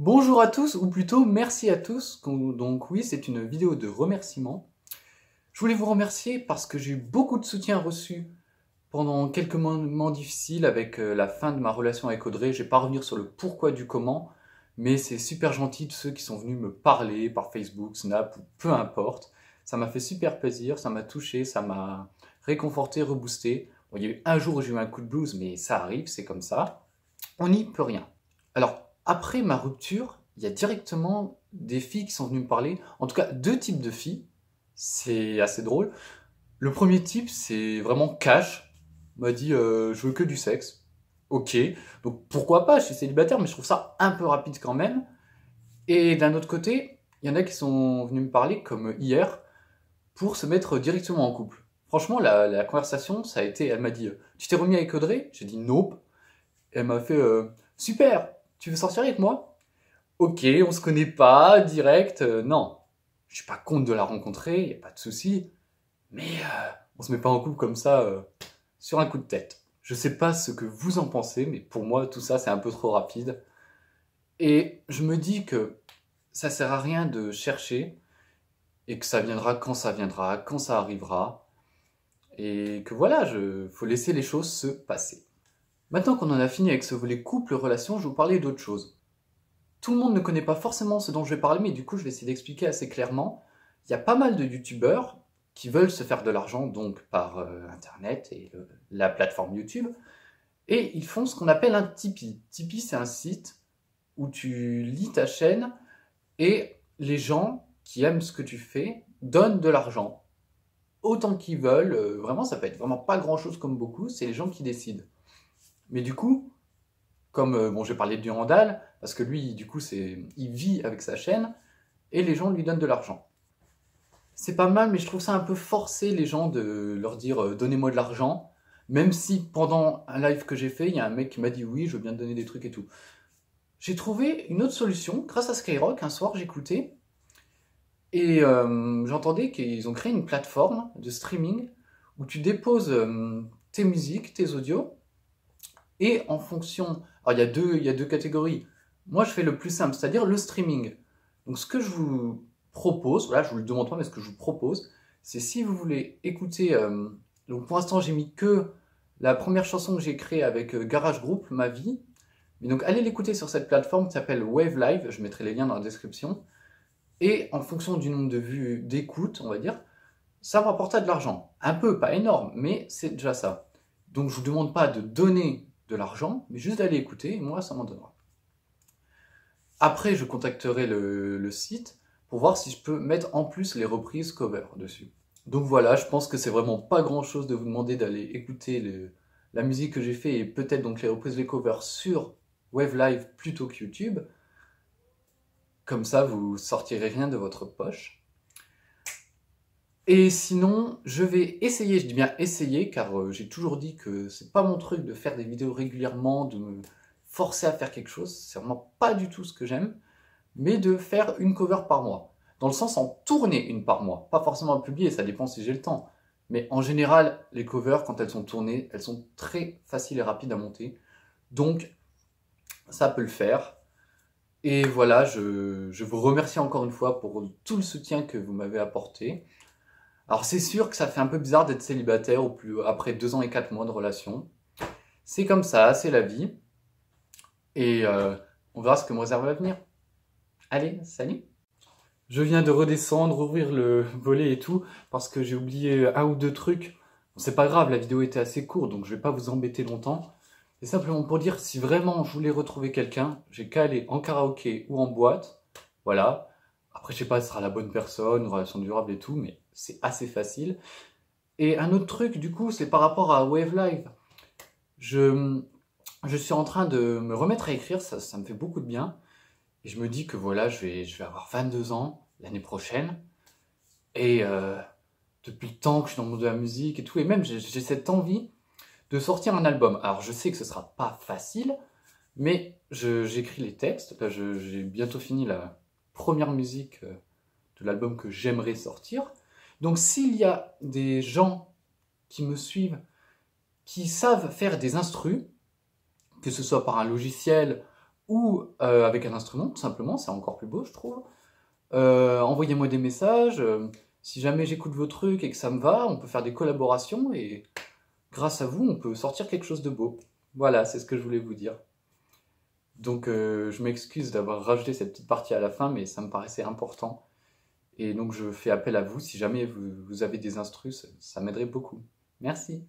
Bonjour à tous, ou plutôt merci à tous. Donc oui, c'est une vidéo de remerciement. Je voulais vous remercier parce que j'ai eu beaucoup de soutien reçu pendant quelques moments difficiles avec la fin de ma relation avec Audrey. Je vais pas revenir sur le pourquoi du comment, mais c'est super gentil de ceux qui sont venus me parler par Facebook, Snap ou peu importe. Ça m'a fait super plaisir, ça m'a touché, ça m'a réconforté, reboosté. Bon, il y a eu un jour où j'ai eu un coup de blues, mais ça arrive, c'est comme ça. On n'y peut rien. Alors, après ma rupture, il y a directement des filles qui sont venues me parler. En tout cas, deux types de filles. C'est assez drôle. Le premier type, c'est vraiment cash. Il m'a dit je veux que du sexe. Ok. Donc pourquoi pas, je suis célibataire, mais je trouve ça un peu rapide quand même. Et d'un autre côté, il y en a qui sont venus me parler, comme hier, pour se mettre directement en couple. Franchement, la conversation, ça a été, elle m'a dit tu t'es remis avec Audrey? J'ai dit nope. Et elle m'a fait super, tu veux sortir avec moi? Ok, on se connaît pas, direct, non. Je suis pas contre de la rencontrer, y a pas de souci. Mais on se met pas en couple comme ça sur un coup de tête. Je sais pas ce que vous en pensez, mais pour moi tout ça c'est un peu trop rapide. Et je me dis que ça sert à rien de chercher et que ça viendra, quand ça arrivera. Et que voilà, faut laisser les choses se passer. Maintenant qu'on en a fini avec ce volet couple-relation, je vais vous parler d'autre chose. Tout le monde ne connaît pas forcément ce dont je vais parler, mais du coup je vais essayer d'expliquer assez clairement. Il y a pas mal de youtubeurs qui veulent se faire de l'argent, donc par internet et la plateforme YouTube, et ils font ce qu'on appelle un Tipeee. Tipeee, c'est un site où tu lis ta chaîne et les gens qui aiment ce que tu fais donnent de l'argent. Autant qu'ils veulent, vraiment ça peut être vraiment pas grand chose comme beaucoup, c'est les gens qui décident. Mais du coup, comme bon, j'ai parlé du Randall, parce que lui, du coup, il vit avec sa chaîne, et les gens lui donnent de l'argent. C'est pas mal, mais je trouve ça un peu forcé, les gens, de leur dire donnez-moi de l'argent, même si pendant un live que j'ai fait, il y a un mec qui m'a dit oui, je veux bien te donner des trucs et tout. J'ai trouvé une autre solution, grâce à Skyrock, un soir j'écoutais, et j'entendais qu'ils ont créé une plateforme de streaming où tu déposes tes musiques, tes audios, et en fonction... Alors il y a deux catégories. Moi je fais le plus simple, c'est-à-dire le streaming. Donc ce que je vous propose, voilà, je vous le demande pas, mais ce que je vous propose, c'est si vous voulez écouter... donc pour l'instant j'ai mis que la première chanson que j'ai créée avec Garage Group, Ma Vie. Mais donc allez l'écouter sur cette plateforme qui s'appelle Wave Live, je mettrai les liens dans la description. Et en fonction du nombre de vues, d'écoute, on va dire, ça va rapporter de l'argent. Un peu, pas énorme, mais c'est déjà ça. Donc je vous demande pas de donner de l'argent, mais juste d'aller écouter, et moi ça m'en donnera. Après, je contacterai le site pour voir si je peux mettre en plus les reprises cover dessus. Donc voilà, je pense que c'est vraiment pas grand chose de vous demander d'aller écouter la musique que j'ai fait et peut-être donc les reprises, les covers sur Wave Live plutôt que YouTube. Comme ça, vous sortirez rien de votre poche. Et sinon, je vais essayer, je dis bien essayer, car j'ai toujours dit que c'est pas mon truc de faire des vidéos régulièrement, de me forcer à faire quelque chose, c'est vraiment pas du tout ce que j'aime, mais de faire une cover par mois. Dans le sens en tourner une par mois, pas forcément à publier, ça dépend si j'ai le temps. Mais en général, les covers, quand elles sont tournées, elles sont très faciles et rapides à monter. Donc, ça peut le faire. Et voilà, je vous remercie encore une fois pour tout le soutien que vous m'avez apporté. Alors c'est sûr que ça fait un peu bizarre d'être célibataire après 2 ans et 4 mois de relation. C'est comme ça, c'est la vie. Et on verra ce que me réserve l'avenir. Allez, salut! Je viens de redescendre, ouvrir le volet et tout, parce que j'ai oublié un ou deux trucs. Bon, c'est pas grave, la vidéo était assez courte, donc je vais pas vous embêter longtemps. C'est simplement pour dire, si vraiment je voulais retrouver quelqu'un, j'ai qu'à aller en karaoké ou en boîte. Voilà. Après, je sais pas, ce sera la bonne personne, une relation durable et tout, mais c'est assez facile. Et un autre truc, du coup, c'est par rapport à Wave Live. Je suis en train de me remettre à écrire, ça me fait beaucoup de bien. Et je me dis que voilà, je vais avoir 22 ans l'année prochaine. Et depuis le temps que je suis dans le monde de la musique et tout, et même j'ai cette envie de sortir un album. Alors je sais que ce sera pas facile, mais j'écris les textes. Là, j'ai bientôt fini la première musique de l'album que j'aimerais sortir. Donc s'il y a des gens qui me suivent, qui savent faire des instrus, que ce soit par un logiciel ou avec un instrument, tout simplement, c'est encore plus beau, je trouve. Envoyez-moi des messages. Si jamais j'écoute vos trucs et que ça me va, on peut faire des collaborations et grâce à vous, on peut sortir quelque chose de beau. Voilà, c'est ce que je voulais vous dire. Donc, je m'excuse d'avoir rajouté cette petite partie à la fin, mais ça me paraissait important. Et donc, je fais appel à vous. Si jamais vous avez des instrus, ça m'aiderait beaucoup. Merci.